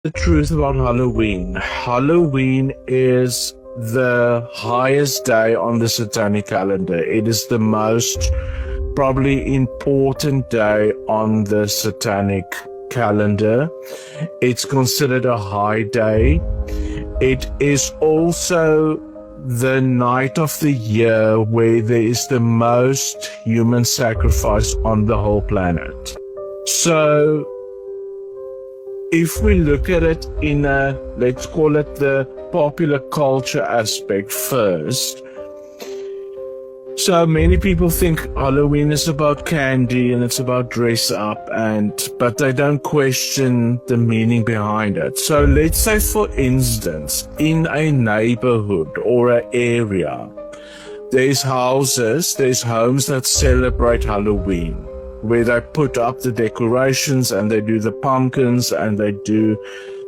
The truth about Halloween. Halloween is the highest day on the satanic calendar. It is the most probably important day on the satanic calendar. It's considered a high day. It is also the night of the year where there is the most human sacrifice on the whole planet. So if we look at it in a, let's call it the popular culture aspect first. So many people think Halloween is about candy and it's about dress up, but they don't question the meaning behind it. So let's say, for instance, in a neighborhood or an area, there's homes that celebrate Halloween, where they put up the decorations and they do the pumpkins and they do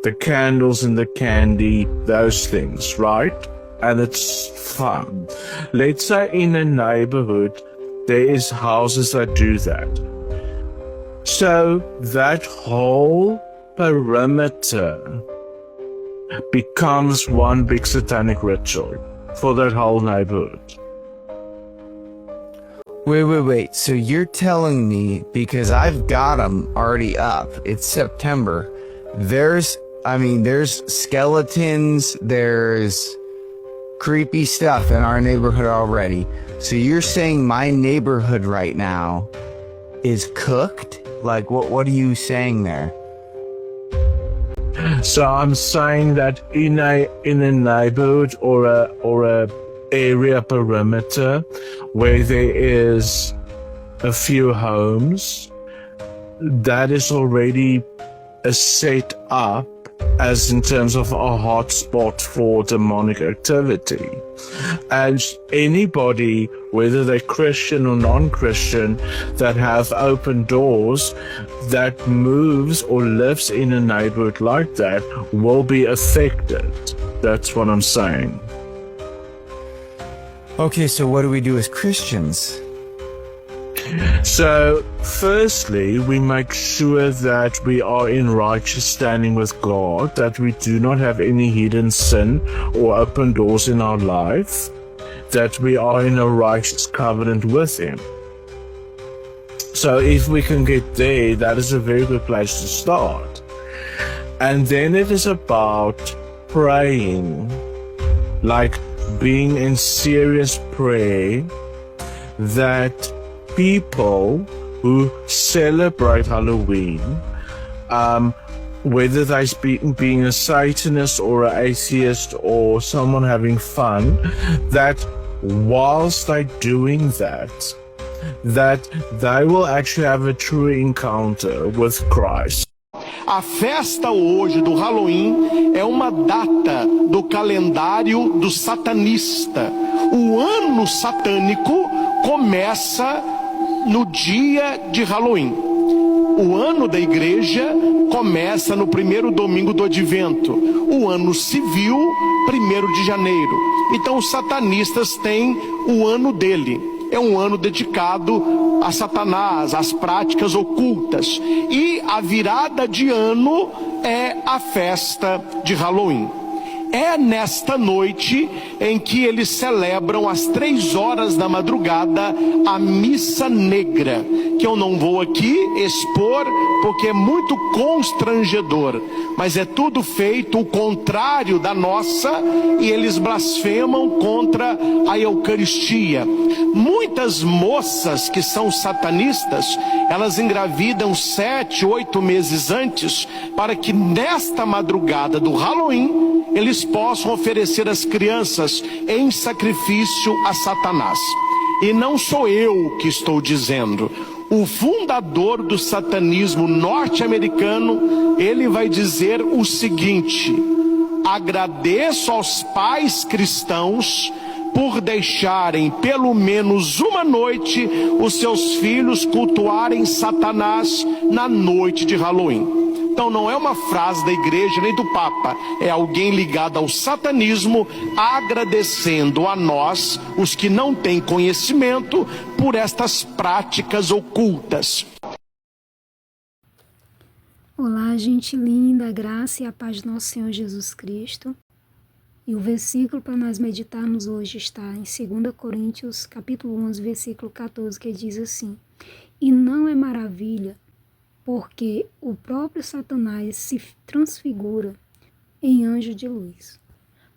the candles and the candy, those things, right? And it's fun. Let's say in a neighborhood, there is houses that do that. So that whole perimeter becomes one big satanic ritual for that whole neighborhood. Wait. So you're telling me, because I've got them already up, it's September, there's skeletons, there's creepy stuff in our neighborhood already. So you're saying my neighborhood right now is cooked? Like, what are you saying there? So I'm saying that in a neighborhood or a area perimeter where there is a few homes, that is already a set up as in terms of a hotspot for demonic activity. And anybody, whether they're Christian or non-Christian, that have open doors, that moves or lives in a neighborhood like that, will be affected. That's what I'm saying. Okay, so what do we do as Christians? So, firstly, we make sure that we are in righteous standing with God, that we do not have any hidden sin or open doors in our life, that we are in a righteous covenant with Him. So, if we can get there, that is a very good place to start. And then it is about praying, like being in serious prayer, that people who celebrate Halloween, whether they're being a Satanist or an atheist or someone having fun, that whilst they're doing that they will actually have a true encounter with Christ. A festa hoje do Halloween é uma data do calendário do satanista. O ano satânico começa no dia de Halloween. O ano da igreja começa no primeiro domingo do advento. O ano civil, 1º de janeiro. Então os satanistas têm o ano dele. É um ano dedicado a Satanás, às práticas ocultas. E a virada de ano é a festa de Halloween. É nesta noite em que eles celebram às 3 horas da madrugada a missa negra, que eu não vou aqui expor porque é muito constrangedor, mas é tudo feito o contrário da nossa, e eles blasfemam contra a Eucaristia. Muitas moças que são satanistas, elas engravidam 7, 8 meses antes, para que nesta madrugada do Halloween eles possam oferecer as crianças em sacrifício a Satanás. E não sou eu que estou dizendo. O fundador do satanismo norte-americano, ele vai dizer o seguinte: agradeço aos pais cristãos por deixarem pelo menos uma noite os seus filhos cultuarem Satanás na noite de Halloween. Então não é uma frase da igreja nem do Papa, é alguém ligado ao satanismo agradecendo a nós, os que não têm conhecimento, por estas práticas ocultas. Olá, gente linda, a graça e a paz do nosso Senhor Jesus Cristo. E o versículo para nós meditarmos hoje está em 2 Coríntios, capítulo 11, versículo 14, que diz assim: E não é maravilha, porque o próprio Satanás se transfigura em anjo de luz.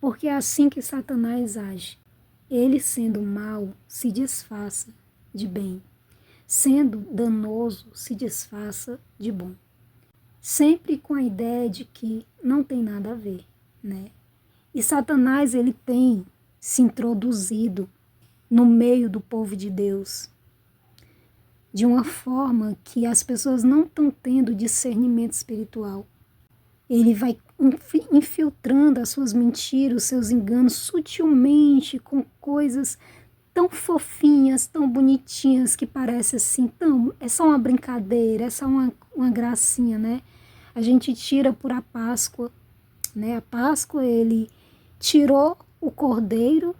Porque é assim que Satanás age. Ele, sendo mau, se disfarça de bem. Sendo danoso, se disfarça de bom. Sempre com a ideia de que não tem nada a ver, né? E Satanás, ele tem se introduzido no meio do povo de Deus de uma forma que as pessoas não estão tendo discernimento espiritual. Ele vai infiltrando as suas mentiras, os seus enganos sutilmente com coisas tão fofinhas, tão bonitinhas, que parece assim, é só uma brincadeira, é só uma gracinha, né? A gente tira por a Páscoa, né? A Páscoa, ele tirou o cordeiro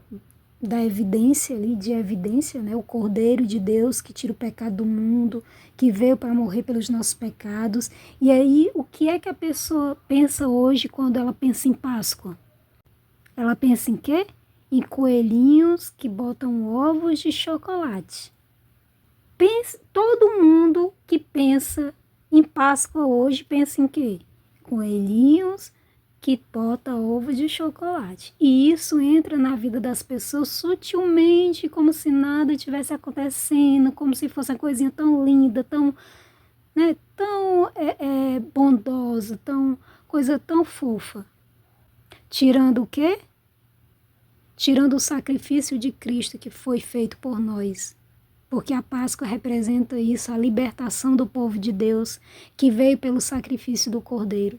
da evidência ali, de evidência, né? O cordeiro de Deus que tira o pecado do mundo, que veio para morrer pelos nossos pecados. E aí, o que é que a pessoa pensa hoje quando ela pensa em Páscoa? Ela pensa em quê? Em coelhinhos que botam ovos de chocolate. Todo mundo que pensa em Páscoa hoje pensa em quê? Coelhinhos que botam ovos de chocolate. E isso entra na vida das pessoas sutilmente, como se nada tivesse acontecendo, como se fosse uma coisinha tão linda, tão, né, tão bondosa, coisa tão fofa. Tirando o quê? Tirando o sacrifício de Cristo que foi feito por nós. Porque a Páscoa representa isso, a libertação do povo de Deus, que veio pelo sacrifício do Cordeiro.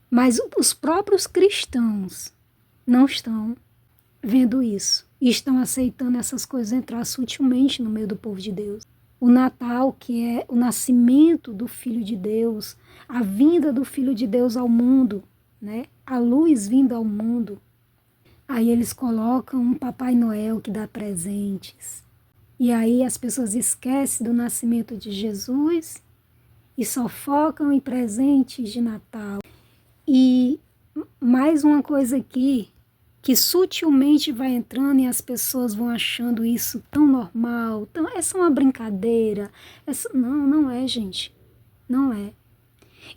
Mas os próprios cristãos não estão vendo isso. E estão aceitando essas coisas entrar sutilmente no meio do povo de Deus. O Natal, que é o nascimento do Filho de Deus, a vinda do Filho de Deus ao mundo, né? A luz vindo ao mundo. Aí eles colocam um Papai Noel que dá presentes. E aí as pessoas esquecem do nascimento de Jesus e só focam em presentes de Natal. E mais uma coisa aqui, que sutilmente vai entrando e as pessoas vão achando isso tão normal, essa é uma brincadeira. Não é, gente. Não é.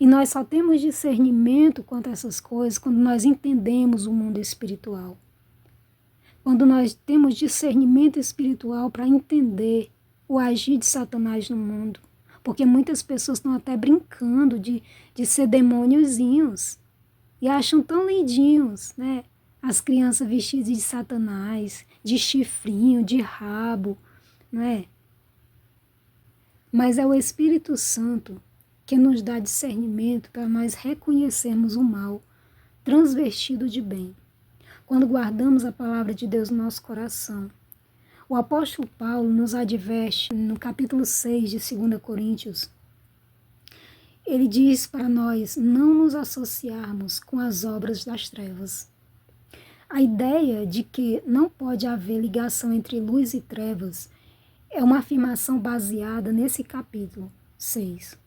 E nós só temos discernimento quanto a essas coisas quando nós entendemos o mundo espiritual. Quando nós temos discernimento espiritual para entender o agir de Satanás no mundo. Porque muitas pessoas estão até brincando de ser demôniozinhos. E acham tão lindinhos, né? As crianças vestidas de Satanás, de chifrinho, de rabo, não é? Mas é o Espírito Santo que nos dá discernimento para nós reconhecermos o mal transvestido de bem. Quando guardamos a palavra de Deus no nosso coração. O apóstolo Paulo nos adverte no capítulo 6 de 2 Coríntios. Ele diz para nós não nos associarmos com as obras das trevas. A ideia de que não pode haver ligação entre luz e trevas é uma afirmação baseada nesse capítulo 6,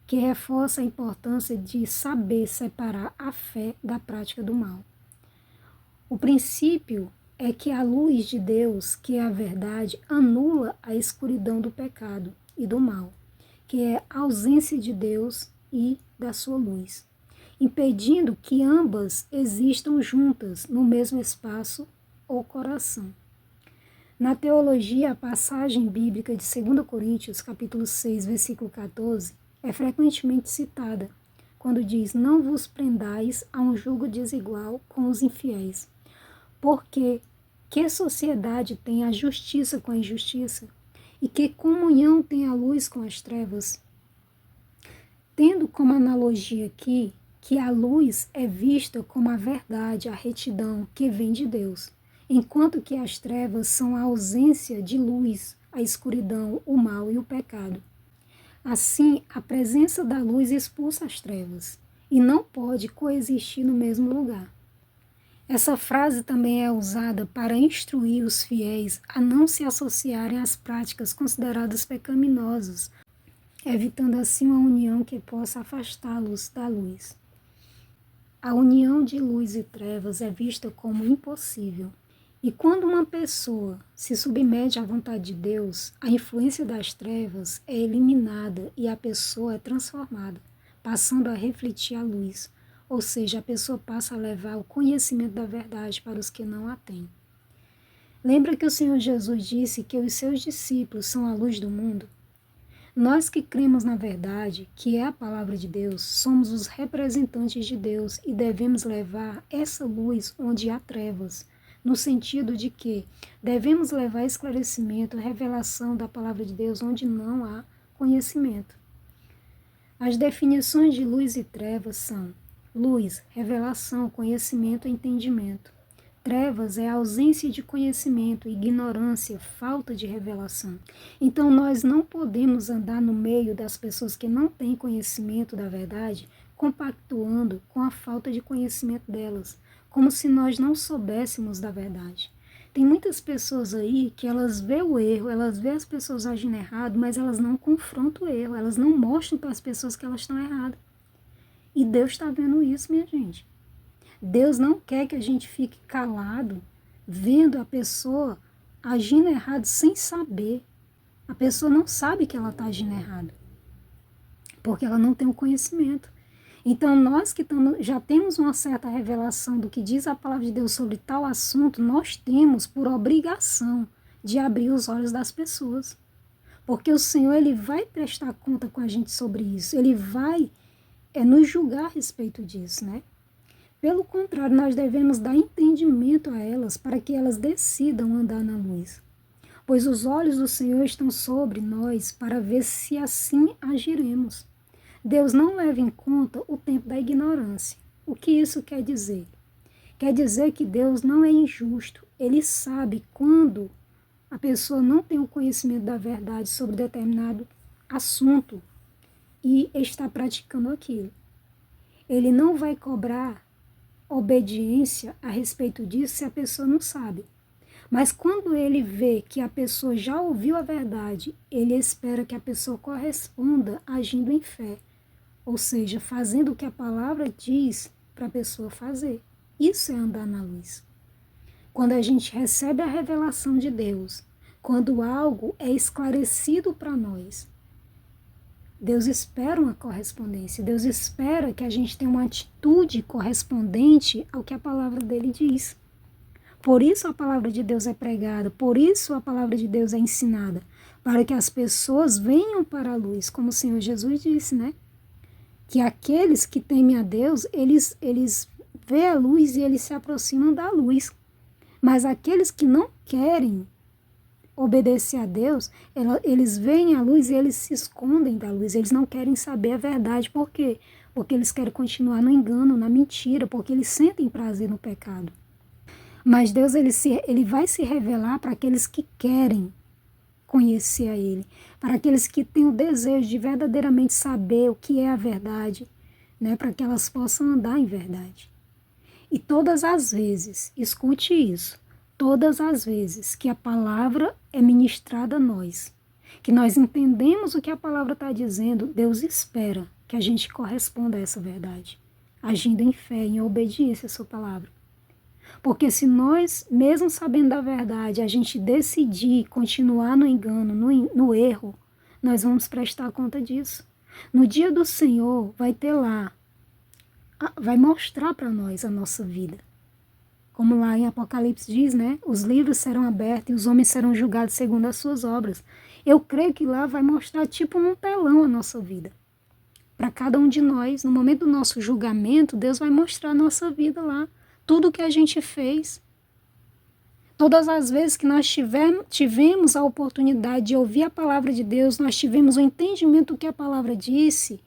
que reforça a importância de saber separar a fé da prática do mal. O princípio é que a luz de Deus, que é a verdade, anula a escuridão do pecado e do mal, que é a ausência de Deus e da sua luz, impedindo que ambas existam juntas no mesmo espaço ou coração. Na teologia, a passagem bíblica de 2 Coríntios, capítulo 6, versículo 14, é frequentemente citada, quando diz: não vos prendais a um jugo desigual com os infiéis. Porque que sociedade tem a justiça com a injustiça? E que comunhão tem a luz com as trevas? Tendo como analogia aqui que a luz é vista como a verdade, a retidão que vem de Deus, enquanto que as trevas são a ausência de luz, a escuridão, o mal e o pecado. Assim, a presença da luz expulsa as trevas e não pode coexistir no mesmo lugar. Essa frase também é usada para instruir os fiéis a não se associarem às práticas consideradas pecaminosas, evitando assim uma união que possa afastá-los da luz. A união de luz e trevas é vista como impossível. E quando uma pessoa se submete à vontade de Deus, a influência das trevas é eliminada e a pessoa é transformada, passando a refletir a luz, ou seja, a pessoa passa a levar o conhecimento da verdade para os que não a têm. Lembra que o Senhor Jesus disse que os seus discípulos são a luz do mundo? Nós que cremos na verdade, que é a palavra de Deus, somos os representantes de Deus e devemos levar essa luz onde há trevas, no sentido de que devemos levar esclarecimento, revelação da palavra de Deus onde não há conhecimento. As definições de luz e trevas são: luz, revelação, conhecimento e entendimento. Trevas é a ausência de conhecimento, ignorância, falta de revelação. Então nós não podemos andar no meio das pessoas que não têm conhecimento da verdade, compactuando com a falta de conhecimento delas, como se nós não soubéssemos da verdade. Tem muitas pessoas aí que elas vê o erro, elas vê as pessoas agindo errado, mas elas não confrontam o erro, elas não mostram para as pessoas que elas estão erradas. E Deus está vendo isso, minha gente. Deus não quer que a gente fique calado, vendo a pessoa agindo errado sem saber. A pessoa não sabe que ela está agindo errado, porque ela não tem o conhecimento. Então, nós que já temos uma certa revelação do que diz a palavra de Deus sobre tal assunto, nós temos por obrigação de abrir os olhos das pessoas. Porque o Senhor, Ele vai prestar conta com a gente sobre isso. Ele vai nos julgar a respeito disso, né? Pelo contrário, nós devemos dar entendimento a elas para que elas decidam andar na luz. Pois os olhos do Senhor estão sobre nós para ver se assim agiremos. Deus não leva em conta o tempo da ignorância. O que isso quer dizer? Quer dizer que Deus não é injusto. Ele sabe quando a pessoa não tem o conhecimento da verdade sobre determinado assunto e está praticando aquilo. Ele não vai cobrar obediência a respeito disso se a pessoa não sabe. Mas quando ele vê que a pessoa já ouviu a verdade, ele espera que a pessoa corresponda agindo em fé. Ou seja, fazendo o que a palavra diz para a pessoa fazer. Isso é andar na luz. Quando a gente recebe a revelação de Deus, quando algo é esclarecido para nós, Deus espera uma correspondência, Deus espera que a gente tenha uma atitude correspondente ao que a palavra dele diz. Por isso a palavra de Deus é pregada, por isso a palavra de Deus é ensinada, para que as pessoas venham para a luz, como o Senhor Jesus disse, né? Que aqueles que temem a Deus, eles veem a luz e eles se aproximam da luz. Mas aqueles que não querem obedecer a Deus, eles veem a luz e eles se escondem da luz, eles não querem saber a verdade. Por quê? Porque eles querem continuar no engano, na mentira, porque eles sentem prazer no pecado. Mas Deus ele vai se revelar para aqueles que querem conhecer a Ele, para aqueles que têm o desejo de verdadeiramente saber o que é a verdade, né, para que elas possam andar em verdade. E todas as vezes, escute isso, todas as vezes que a palavra é ministrada a nós, que nós entendemos o que a palavra está dizendo, Deus espera que a gente corresponda a essa verdade, agindo em fé, em obediência à sua palavra. Porque se nós, mesmo sabendo da verdade, a gente decidir continuar no engano, no erro, nós vamos prestar conta disso. No dia do Senhor vai ter lá, vai mostrar para nós a nossa vida. Como lá em Apocalipse diz, né? Os livros serão abertos e os homens serão julgados segundo as suas obras. Eu creio que lá vai mostrar tipo num telão a nossa vida. Para cada um de nós, no momento do nosso julgamento, Deus vai mostrar a nossa vida lá. Tudo o que a gente fez. Todas as vezes que nós tivemos a oportunidade de ouvir a palavra de Deus, nós tivemos o entendimento do que a palavra disse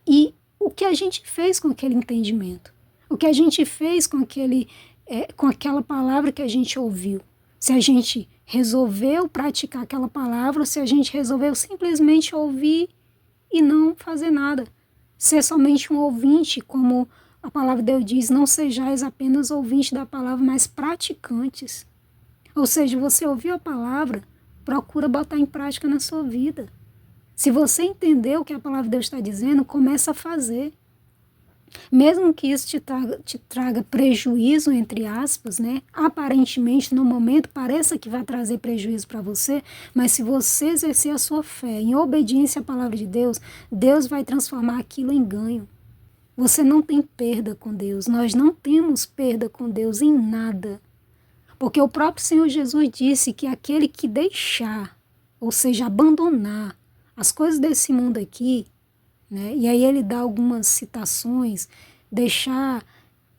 e o que a gente fez com aquele entendimento. O que a gente fez com aquela palavra que a gente ouviu. Se a gente resolveu praticar aquela palavra ou se a gente resolveu simplesmente ouvir e não fazer nada. Ser somente um ouvinte, como a palavra de Deus diz, não sejais apenas ouvintes da palavra, mas praticantes. Ou seja, você ouviu a palavra, procura botar em prática na sua vida. Se você entender o que a palavra de Deus está dizendo, começa a fazer. Mesmo que isso te traga prejuízo, entre aspas, né? Aparentemente, no momento, pareça que vai trazer prejuízo para você, mas se você exercer a sua fé em obediência à palavra de Deus, Deus vai transformar aquilo em ganho. Você não tem perda com Deus, nós não temos perda com Deus em nada. Porque o próprio Senhor Jesus disse que aquele que deixar, ou seja, abandonar as coisas desse mundo aqui, né? E aí ele dá algumas citações, deixar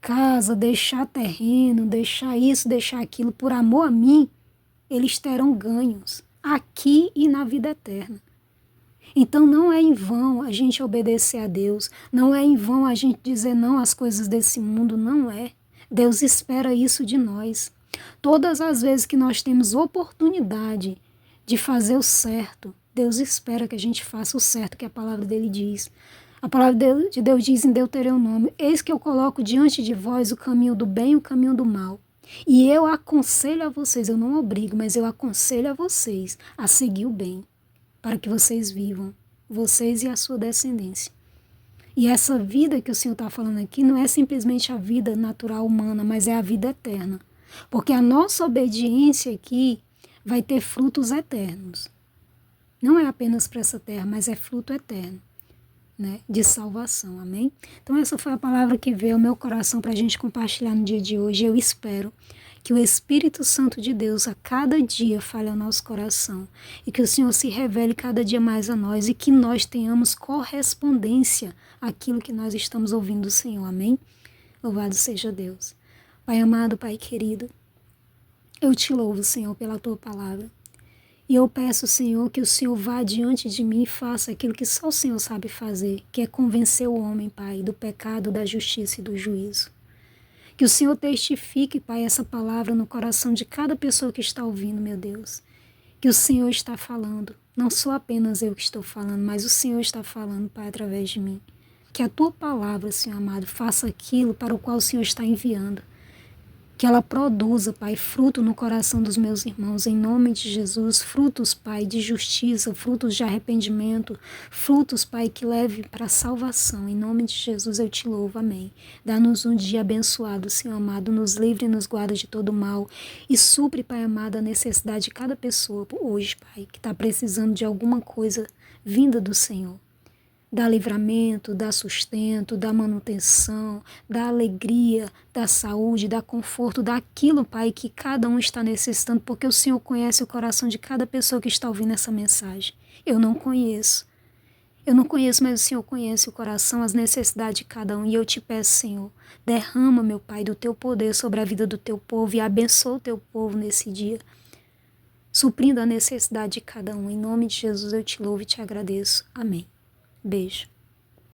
casa, deixar terreno, deixar isso, deixar aquilo, por amor a mim, eles terão ganhos aqui e na vida eterna. Então não é em vão a gente obedecer a Deus, não é em vão a gente dizer não às coisas desse mundo, não é. Deus espera isso de nós. Todas as vezes que nós temos oportunidade de fazer o certo, Deus espera que a gente faça o certo que a palavra dele diz. A palavra de Deus diz em Deuteronômio: eis que eu coloco diante de vós o caminho do bem e o caminho do mal. E eu aconselho a vocês, eu não obrigo, mas eu aconselho a vocês a seguir o bem, para que vocês vivam, vocês e a sua descendência. E essa vida que o Senhor está falando aqui não é simplesmente a vida natural humana, mas é a vida eterna. Porque a nossa obediência aqui vai ter frutos eternos. Não é apenas para essa terra, mas é fruto eterno, né, de salvação, amém? Então essa foi a palavra que veio ao meu coração para a gente compartilhar no dia de hoje. Eu espero que o Espírito Santo de Deus a cada dia fale ao nosso coração e que o Senhor se revele cada dia mais a nós e que nós tenhamos correspondência àquilo que nós estamos ouvindo do Senhor, amém? Louvado seja Deus. Pai amado, Pai querido, eu te louvo, Senhor, pela tua palavra. E eu peço, Senhor, que o Senhor vá diante de mim e faça aquilo que só o Senhor sabe fazer, que é convencer o homem, Pai, do pecado, da justiça e do juízo. Que o Senhor testifique, Pai, essa palavra no coração de cada pessoa que está ouvindo, meu Deus. Que o Senhor está falando. Não sou apenas eu que estou falando, mas o Senhor está falando, Pai, através de mim. Que a tua palavra, Senhor amado, faça aquilo para o qual o Senhor está enviando. Que ela produza, Pai, fruto no coração dos meus irmãos, em nome de Jesus, frutos, Pai, de justiça, frutos de arrependimento, frutos, Pai, que leve para a salvação, em nome de Jesus eu te louvo, amém. Dá-nos um dia abençoado, Senhor amado, nos livre e nos guarda de todo mal e supre, Pai amado, a necessidade de cada pessoa hoje, Pai, que está precisando de alguma coisa vinda do Senhor. Dá livramento, dá sustento, dá manutenção, dá alegria, dá saúde, dá conforto, dá aquilo, Pai, que cada um está necessitando, porque o Senhor conhece o coração de cada pessoa que está ouvindo essa mensagem. Eu não conheço, mas o Senhor conhece o coração, as necessidades de cada um, e eu te peço, Senhor, derrama, meu Pai, do teu poder sobre a vida do teu povo e abençoa o teu povo nesse dia, suprindo a necessidade de cada um. Em nome de Jesus eu te louvo e te agradeço. Amém. Beijo.